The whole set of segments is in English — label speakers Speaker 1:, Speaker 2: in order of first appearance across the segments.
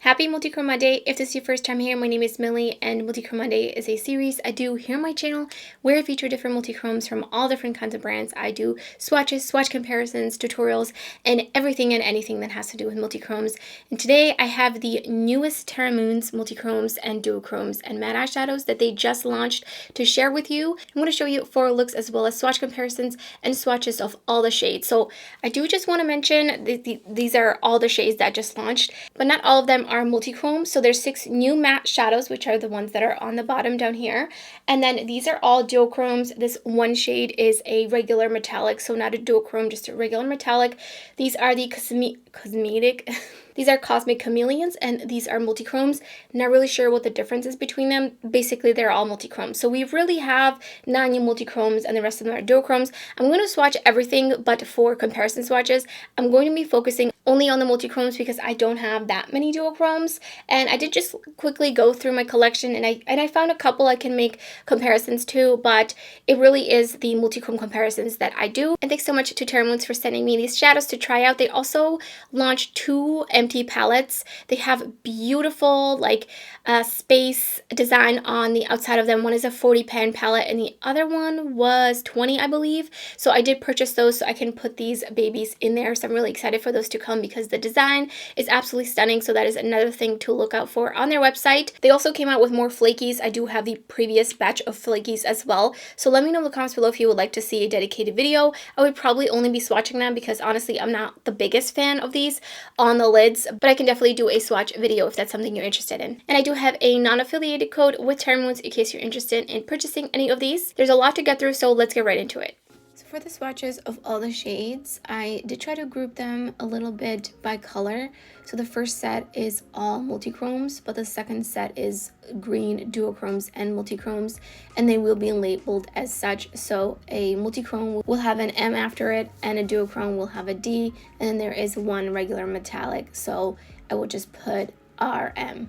Speaker 1: Happy Multichrome Monday. If this is your first time here, my name is Millie, and Multichrome Monday is a series I do here on my channel where I feature different multichromes from all different kinds of brands. I do swatches, swatch comparisons, tutorials, and everything and anything that has to do with multichromes. And today I have the newest Terra Moons multichromes and duochromes and matte eyeshadows that they just launched to share with you. I'm going to show you 4 looks as well as swatch comparisons and swatches of all the shades. So I do just want to mention these are all the shades that just launched, but not all of them are multichromes. So there's 6 new matte shadows, which are the ones that are on the bottom down here. And then these are all duochromes. This one shade is a regular metallic, so not a duochrome, just a regular metallic. These are the cosmetic these are Cosmic Chameleons, and these are multichromes. Not really sure what the difference is between them. Basically, they're all multichromes. So we really have 9 new multichromes, and the rest of them are duochromes. I'm going to swatch everything, but for comparison swatches, I'm going to be focusing only on the multichromes because I don't have that many duochromes. And I did just quickly go through my collection, and I found a couple I can make comparisons to, but it really is the multichrome comparisons that I do. And thanks so much to Terra Moons for sending me these shadows to try out. They also launched 2 empty palettes. They have beautiful like space design on the outside of them. One is a 40 pan palette and the other one was 20, I believe. So I did purchase those so I can put these babies in there. So I'm really excited for those to come because the design is absolutely stunning. So that is another thing to look out for on their website. They also came out with more flakies. I do have the previous batch of flakies as well. So let me know in the comments below if you would like to see a dedicated video. I would probably only be swatching them because honestly I'm not the biggest fan of these on the lids, but I can definitely do a swatch video if that's something you're interested in. And I do have a non-affiliated code with Terra Moons in case you're interested in purchasing any of these. There's a lot to get through, so let's get right into it. So for the swatches of all the shades, I did try to group them a little bit by color. So the first set is all multichromes, but the second set is green duochromes and multichromes, and they will be labeled as such. So a multichrome will have an M after it, and a duochrome will have a D, and then there is one regular metallic. So I will just put RM.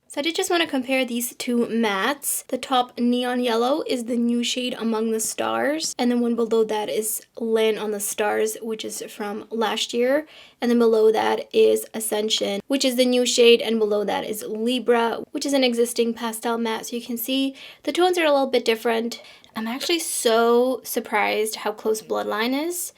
Speaker 1: So I did just want to compare these 2 mattes. The top neon yellow is the new shade Among the Stars, and then one below that is Land on the Stars, which is from last year, and then below that is Ascension, which is the new shade, and below that is Libra, which is an existing pastel matte. So you can see the tones are a little bit different. I'm actually so surprised how close Bloodline is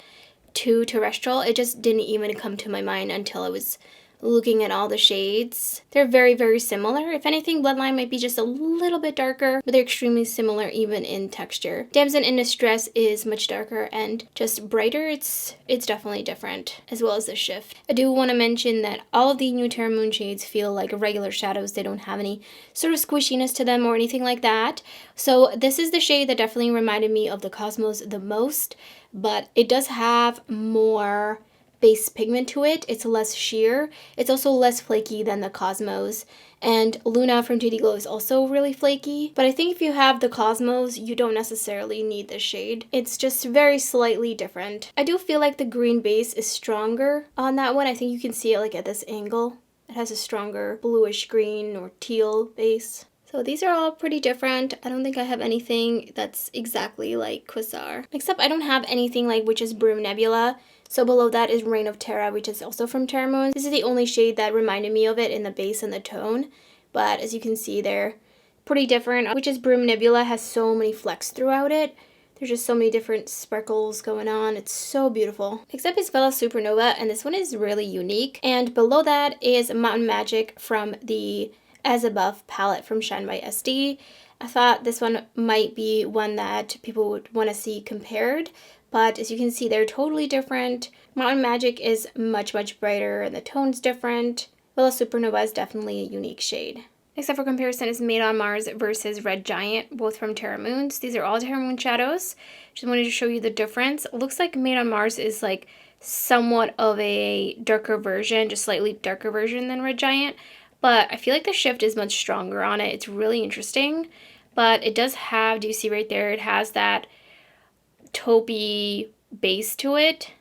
Speaker 1: to Terrestrial. It just didn't even come to my mind until I was looking at all the shades. They're very, very similar. If anything, Bloodline might be just a little bit darker, but they're extremely similar even in texture. Damsel in Distress is much darker and just brighter. It's definitely different, as well as the shift. I do want to mention that all of the new Terra Moon shades feel like regular shadows. They don't have any sort of squishiness to them or anything like that. So this is the shade that definitely reminded me of the Cosmos the most, but it does have more base pigment to it. It's less sheer. It's also less flaky than the Cosmos. And Luna from JD Glow is also really flaky. But I think if you have the Cosmos, you don't necessarily need this shade. It's just very slightly different. I do feel like the green base is stronger on that one. I think you can see it like at this angle. It has a stronger bluish green or teal base. So these are all pretty different. I don't think I have anything that's exactly like Quasar. Except I don't have anything like Witch's Broom Nebula. So below that is Reign of Terra, which is also from Terra Moons. This is the only shade that reminded me of it in the base and the tone. But as you can see, they're pretty different. Witch's Broom Nebula has so many flecks throughout it. There's just so many different sparkles going on. It's so beautiful. Except ItsBel Supernova, and this one is really unique. And below that is Mountain Magic from the As Above palette from Shine by SD. I thought this one might be one that people would want to see compared, but as you can see, they're totally different. Mountain Magic is much, much brighter and the tone's different. Villa Supernova is definitely a unique shade. Next up for comparison is Made on Mars versus Red Giant, both from Terra Moons. These are all Terra Moon shadows. Just wanted to show you the difference. It looks like Made on Mars is like somewhat of a darker version, just slightly darker version than Red Giant. But I feel like the shift is much stronger on it. It's really interesting. But it does have, do you see right there, it has that taupey base to it.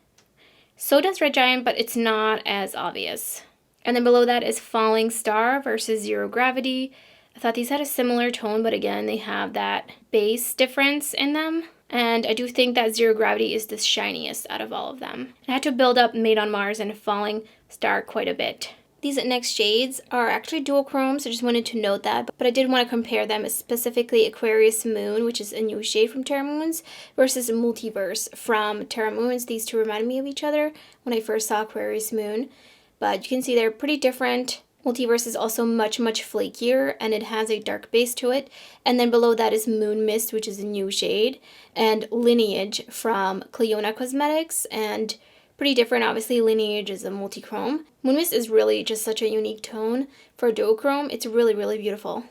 Speaker 1: So does Red Giant, but it's not as obvious. And then below that is Falling Star versus Zero Gravity. I thought these had a similar tone, but again, they have that base difference in them. And I do think that Zero Gravity is the shiniest out of all of them. I had to build up Made on Mars and Falling Star quite a bit. These next shades are actually Duochromes, so I just wanted to note that. But I did want to compare them, specifically Aquarius Moon, which is a new shade from Terra Moons, versus Multiverse from Terra Moons. These two reminded me of each other when I first saw Aquarius Moon. But you can see they're pretty different. Multiverse is also much, much flakier, and it has a dark base to it. And then below that is Moon Mist, which is a new shade, and Lineage from Clionadh Cosmetics, and pretty different. Obviously, Lineage is a multichrome. Moon Mist is really just such a unique tone. For duochrome, it's really, really beautiful.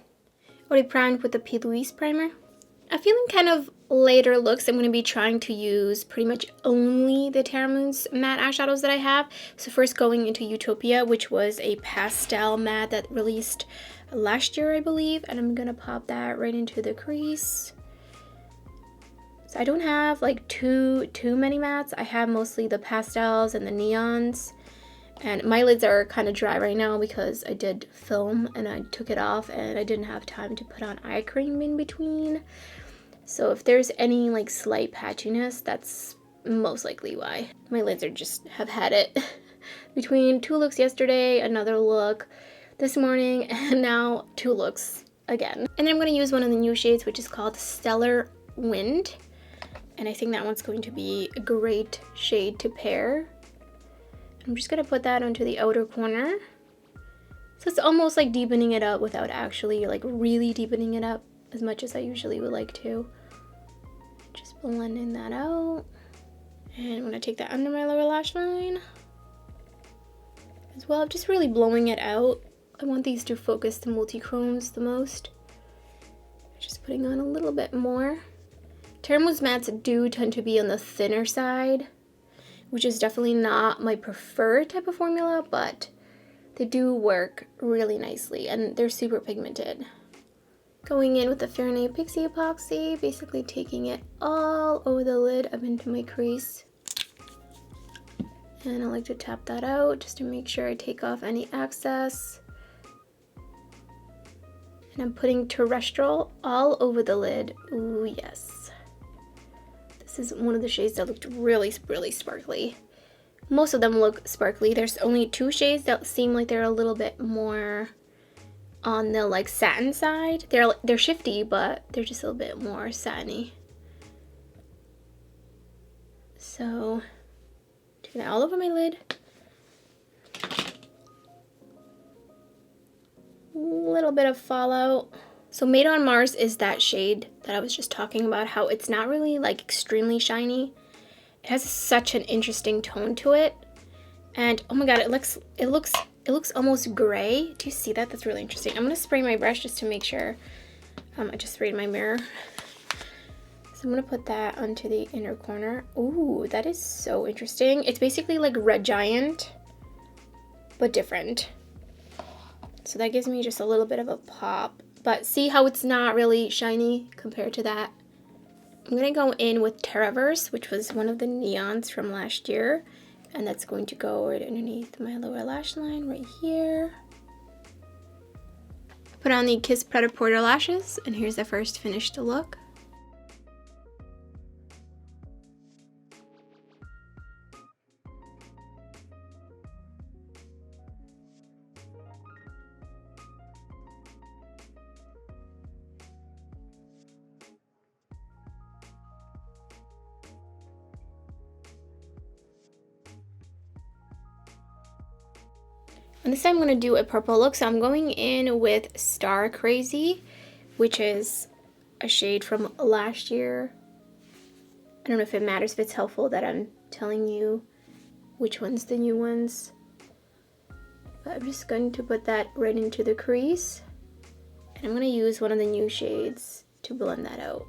Speaker 1: Already primed with the P. Louise primer. I'm feeling kind of later looks. I'm going to be trying to use pretty much only the Terra Moons matte eyeshadows that I have. So first going into Utopia, which was a pastel matte that released last year, I believe. And I'm going to pop that right into the crease. So I don't have like too many mattes. I have mostly the pastels and the neons. And my lids are kind of dry right now because I did film and I took it off and I didn't have time to put on eye cream in between. So if there's any like slight patchiness, that's most likely why. My lids are just have had it. Between 2 looks yesterday, another look this morning, and now 2 looks again. And then I'm going to use one of the new shades, which is called Stellar Wind. And I think that one's going to be a great shade to pair. I'm just going to put that onto the outer corner. So it's almost like deepening it up without actually like really deepening it up as much as I usually would like to. Just blending that out. And I'm going to take that under my lower lash line as well. I'm just really blowing it out. I want these to focus the Multichromes the most. Just putting on a little bit more. Terra Moons mattes do tend to be on the thinner side, which is definitely not my preferred type of formula, but they do work really nicely and they're super pigmented. Going in with the Fair & Pixie epoxy, basically taking it all over the lid up into my crease. And I like to tap that out just to make sure I take off any excess. And I'm putting Terrestrial all over the lid. Ooh, yes. This is one of the shades that looked really, really sparkly. Most of them look sparkly. There's only 2 shades that seem like they're a little bit more on the like satin side. They're shifty, but they're just a little bit more satiny. So, taking that all over my lid. A little bit of fallout. So Made on Mars is that shade that I was just talking about, how it's not really like extremely shiny. It has such an interesting tone to it. And oh my god, it looks almost gray. Do you see that? That's really interesting. I'm gonna spray my brush just to make sure. I just sprayed my mirror. So I'm gonna put that onto the inner corner. Ooh, that is so interesting. It's basically like Red Giant, but different. So that gives me just a little bit of a pop. But see how it's not really shiny compared to that? I'm gonna go in with Terraverse, which was one of the neons from last year. And that's going to go right underneath my lower lash line right here. Put on the Kiss Pret-a-Porter lashes, and here's the first finished look. And this time I'm going to do a purple look, so I'm going in with Star Crazy, which is a shade from last year. I don't know if it matters, if it's helpful that I'm telling you which one's the new ones. But I'm just going to put that right into the crease. And I'm going to use one of the new shades to blend that out.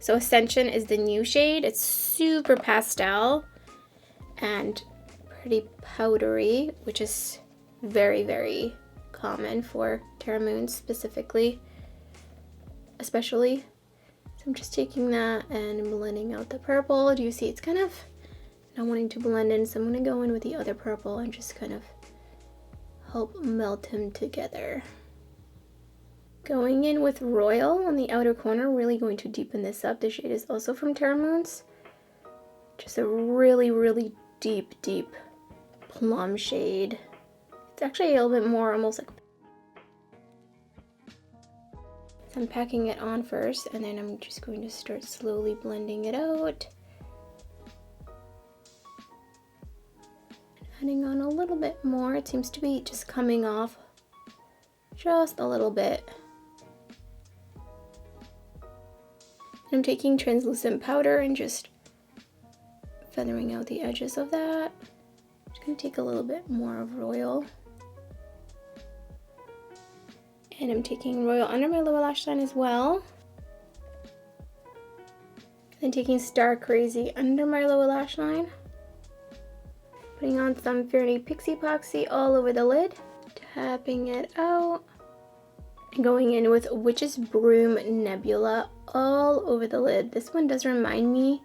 Speaker 1: So Ascension is the new shade. It's super pastel and pretty powdery, which is very, very common for Terra Moons specifically, especially. So I'm just taking that and blending out the purple. Do you see it's kind of not wanting to blend in, so I'm going to go in with the other purple and just kind of help melt them together. Going in with Royal on the outer corner, really going to deepen this up. The shade is also from Terra Moons. Just a really, really deep, deep plum shade. It's actually a little bit more almost like... So I'm packing it on first, and then I'm just going to start slowly blending it out. Adding on a little bit more. It seems to be just coming off just a little bit. I'm taking translucent powder and just feathering out the edges of that. I'm just going to take a little bit more of Royal. And I'm taking Royal under my lower lash line as well. And taking Star Crazy under my lower lash line. Putting on some Fairy Pixie Poxy all over the lid. Tapping it out. And going in with Witch's Broom Nebula all over the lid. This one does remind me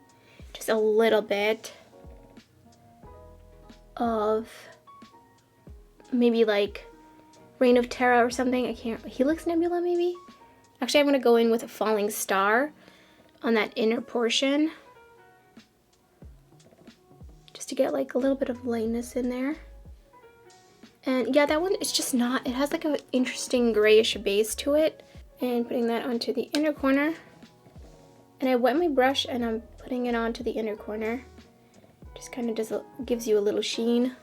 Speaker 1: just a little bit of maybe like Reign of Terra or something. I can't, Helix Nebula maybe? Actually, I'm gonna go in with a Falling Star on that inner portion. Just to get like a little bit of lightness in there. And yeah, that one is just not, it has like an interesting grayish base to it. And putting that onto the inner corner. And I wet my brush and I'm putting it onto the inner corner. Just kind of does gives you a little sheen.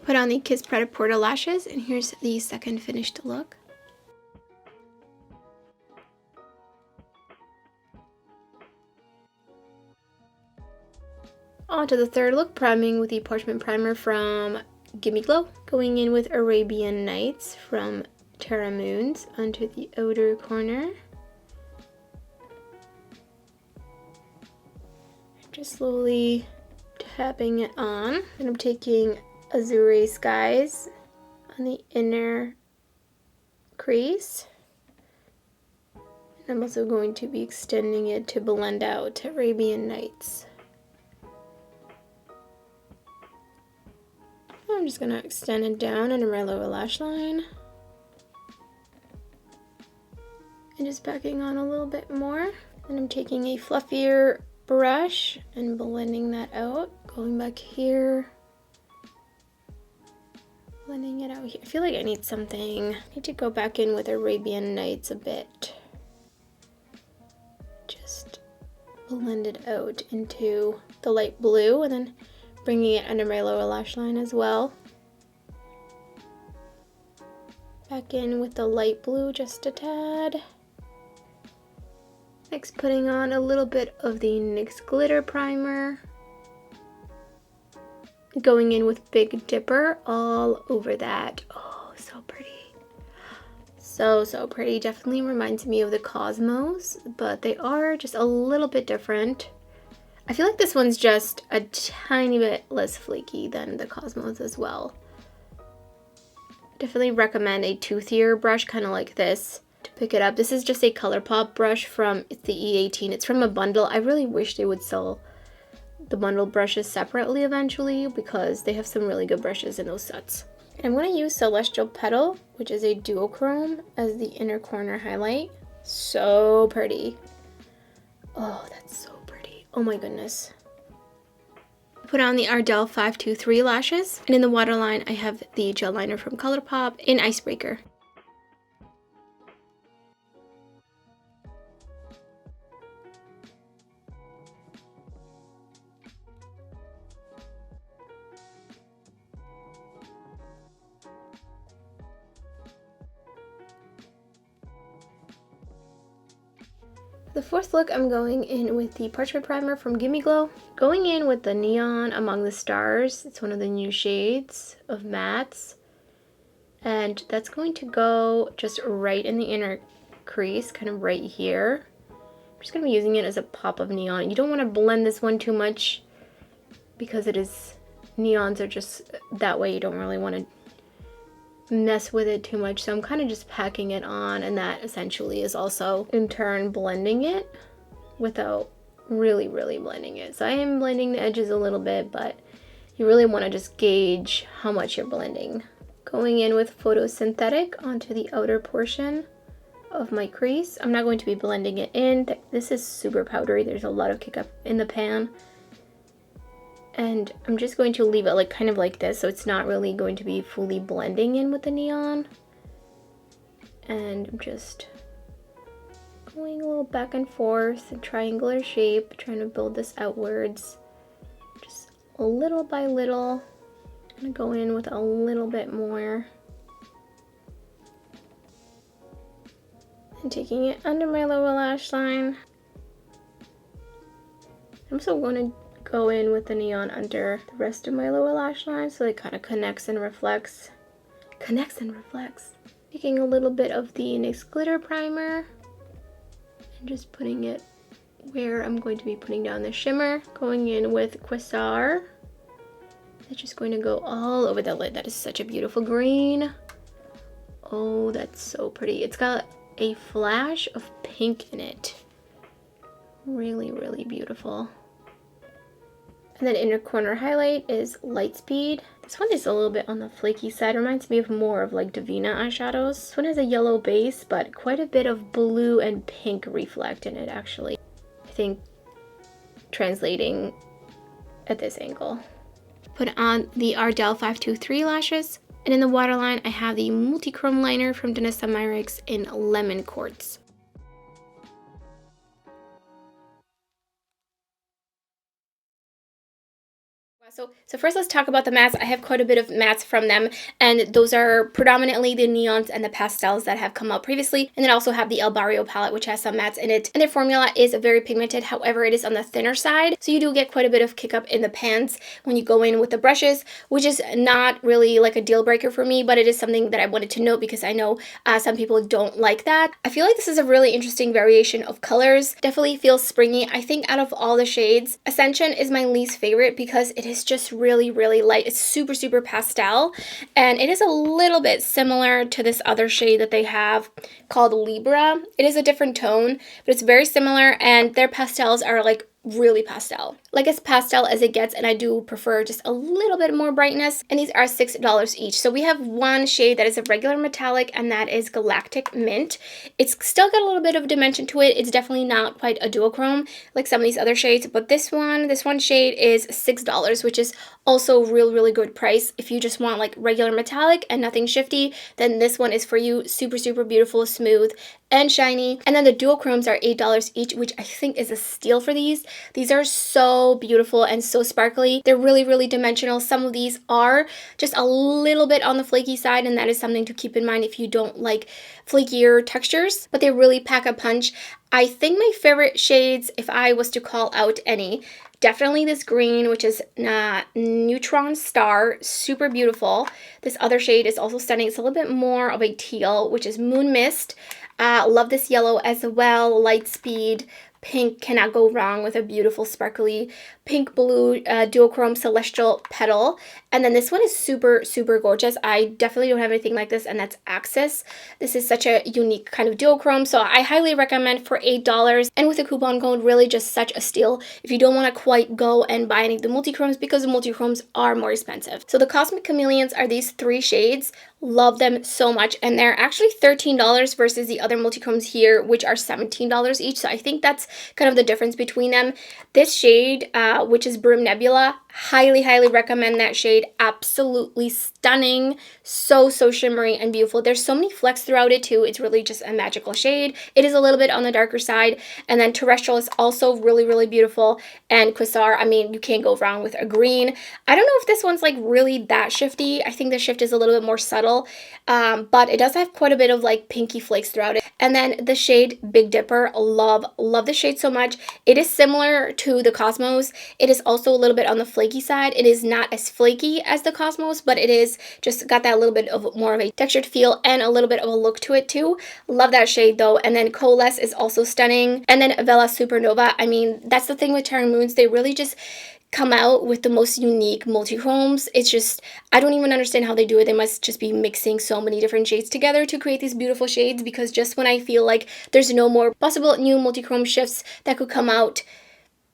Speaker 1: Put on the Kiss Pret-a-Porter lashes, and here's the second finished look. On to the third look, priming with the Parchment Primer from Gimme Glow. Going in with Arabian Nights from Terra Moons onto the outer corner. Just slowly tapping it on. And I'm taking Azure Skies on the inner crease. And I'm also going to be extending it to blend out Arabian Nights. I'm just gonna extend it down under my lower lash line. And just packing on a little bit more. And I'm taking a fluffier brush and blending that out. Going back here. Blending it out here. I feel like I need something. I need to go back in with Arabian Nights a bit. Just blend it out into the light blue and then bringing it under my lower lash line as well. Back in with the light blue just a tad. Next, putting on a little bit of the NYX Glitter Primer. Going in with Big Dipper all over that. Oh, so pretty. So, so pretty. Definitely reminds me of the Cosmos, but they are just a little bit different. I feel like this one's just a tiny bit less flaky than the Cosmos as well. Definitely recommend a toothier brush, kind of like this, to pick it up. This is just a ColourPop brush from the E18. It's from a bundle. I really wish they would sell the bundle brushes separately eventually because they have some really good brushes in those sets. And I'm going to use Celestial Petal, which is a duochrome, as the inner corner highlight. So pretty. Oh, that's so pretty. Oh my goodness. Put on the Ardell 523 lashes, and in the waterline I have the gel liner from ColourPop in Icebreaker. The fourth look, I'm going in with the Parchment Primer from Gimme Glow. Going in with the Neon Among the Stars. It's one of the new shades of mattes. And that's going to go just right in the inner crease, kind of right here. I'm just going to be using it as a pop of neon. You don't want to blend this one too much because it is, neons are just that way. You don't really want to mess with it too much, so I'm kind of just packing it on, and that essentially is also in turn blending it without really blending it. So I am blending the edges a little bit, but you really want to just gauge how much you're blending. Going in with Photosynthetic onto the outer portion of my crease. I'm not going to be blending it in. This is super powdery. There's a lot of kick up in the pan. And I'm just going to leave it like kind of like this, so it's not really going to be fully blending in with the neon. And I'm just going a little back and forth, a triangular shape, trying to build this outwards. Just a little by little. I'm gonna go in with a little bit more. And taking it under my lower lash line. I'm also going to go in with the neon under the rest of my lower lash line so it kind of connects and reflects. Taking a little bit of the Nyx Glitter Primer and just putting it where I'm going to be putting down the shimmer. Going in with Quasar. It's just going to go all over the lid. That is such a beautiful green. Oh, that's so pretty. It's got a flash of pink in it. Really, really beautiful. And then inner corner highlight is Lightspeed. This one is a little bit on the flaky side. Reminds me of more of like Devinah eyeshadows. This one has a yellow base, but quite a bit of blue and pink reflect in it actually. I think translating at this angle. Put on the Ardell 523 lashes. And in the waterline, I have the Multichrome liner from Danessa Myricks in Lemon Quartz. So first let's talk about the mattes. I have quite a bit of mattes from them, and those are predominantly the neons and the pastels that have come out previously. And then I also have the El Barrio palette, which has some mattes in it. And their formula is very pigmented, however, it is on the thinner side. So you do get quite a bit of kick up in the pans when you go in with the brushes, which is not really like a deal breaker for me, but it is something that I wanted to note because I know some people don't like that. I feel like this is a really interesting variation of colors. Definitely feels springy. I think out of all the shades, Ascension is my least favorite because it is just really light. It's super pastel, and it is a little bit similar to this other shade that they have called Libra. It is a different tone, but it's very similar, and their pastels are like really pastel, like as pastel as it gets, and I do prefer just a little bit more brightness. And these are $6 each. So we have one shade that is a regular metallic, and that is Galactic Mint. It's still got a little bit of dimension to it. It's definitely not quite a duochrome like some of these other shades, but this one shade is $6, which is also really good price. If you just want like regular metallic and nothing shifty, then this one is for you. Super beautiful, smooth and shiny. And then the duochromes are $8 each, which I think is a steal for these. These are so beautiful and so sparkly. They're really dimensional. Some of these are just a little bit on the flaky side, and that is something to keep in mind if you don't like flakier textures, but they really pack a punch. I think my favorite shades, if I was to call out any, definitely this green, which is Neutron Star, super beautiful. This other shade is also stunning. It's a little bit more of a teal, which is Moon Mist. Love this yellow as well. Lightspeed. Pink, cannot go wrong with a beautiful sparkly pink blue duochrome celestial petal. And then this one is super gorgeous. I definitely don't have anything like this, and that's Axis. This is such a unique kind of duochrome, so I highly recommend for $8. And with a coupon code, really just such a steal if you don't want to quite go and buy any of the Multichromes, because the Multichromes are more expensive. So the Cosmic Chameleons are these 3 shades. Love them so much, and they're actually $13 versus the other Multichromes here, which are $17 each. So I think that's kind of the difference between them. This shade, which is Brim Nebula, highly recommend that shade. Absolutely stunning, so shimmery and beautiful. There's so many flecks throughout it too. It's really just a magical shade. It is a little bit on the darker side. And then Terrestrial is also really beautiful, and Quasar, I mean, you can't go wrong with a green. I don't know if this one's like really that shifty. I think the shift is a little bit more subtle, but it does have quite a bit of like pinky flakes throughout it. And then the shade Big Dipper, love the shade so much. It is similar to the Cosmos. It is also a little bit on the flaky side. It is not as flaky as the Cosmos, but it is just got that little bit of more of a textured feel and a little bit of a look to it too. Love that shade though. And then Coalesce is also stunning. And then Vela Supernova. I mean, that's the thing with Terra Moons. They really just come out with the most unique multichromes. It's just, I don't even understand how they do it. They must just be mixing so many different shades together to create these beautiful shades, because just when I feel like there's no more possible new multichrome shifts that could come out,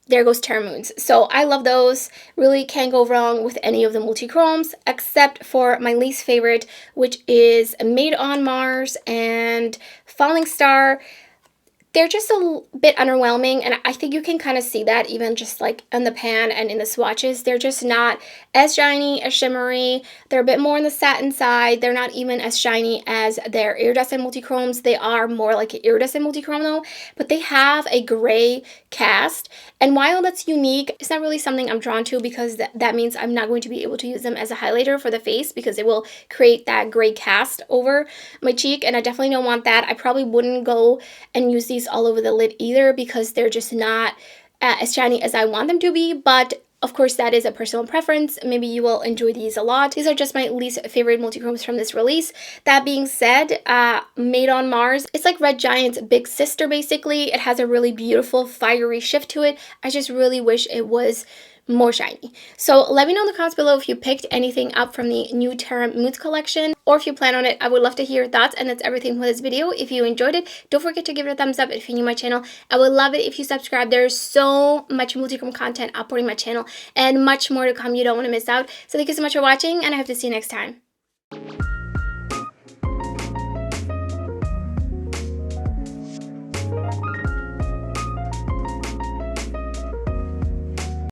Speaker 1: there goes Terra Moons. So I love those. Really can't go wrong with any of the multichromes, except for my least favorite, which is Made on Mars and Falling Star, they're just a bit underwhelming, and I think you can kind of see that even just like in the pan and in the swatches. They're just not as shiny, as shimmery. They're a bit more on the satin side. They're not even as shiny as their iridescent multichromes. They are more like an iridescent multichrome though, but they have a gray cast, and while that's unique, it's not really something I'm drawn to, because that means I'm not going to be able to use them as a highlighter for the face, because it will create that gray cast over my cheek, and I definitely don't want that. I probably wouldn't go and use these all over the lid either, because they're just not as shiny as I want them to be. But of course, that is a personal preference. Maybe you will enjoy these a lot. These are just my least favorite multichromes from this release. That being said, Made on Mars, it's like Red Giant's big sister basically. It has a really beautiful fiery shift to it. I just really wish it was more shiny. So let me know in the comments below if you picked anything up from the new Terra Moods collection, or if you plan on it. I would love to hear your thoughts, and that's everything for this video. If you enjoyed it, don't forget to give it a thumbs up. If you're new to my channel, I would love it if you subscribe. There's so much multichrome content uploading my channel, and much more to come. You don't want to miss out. So thank you so much for watching, and I hope to see you next time.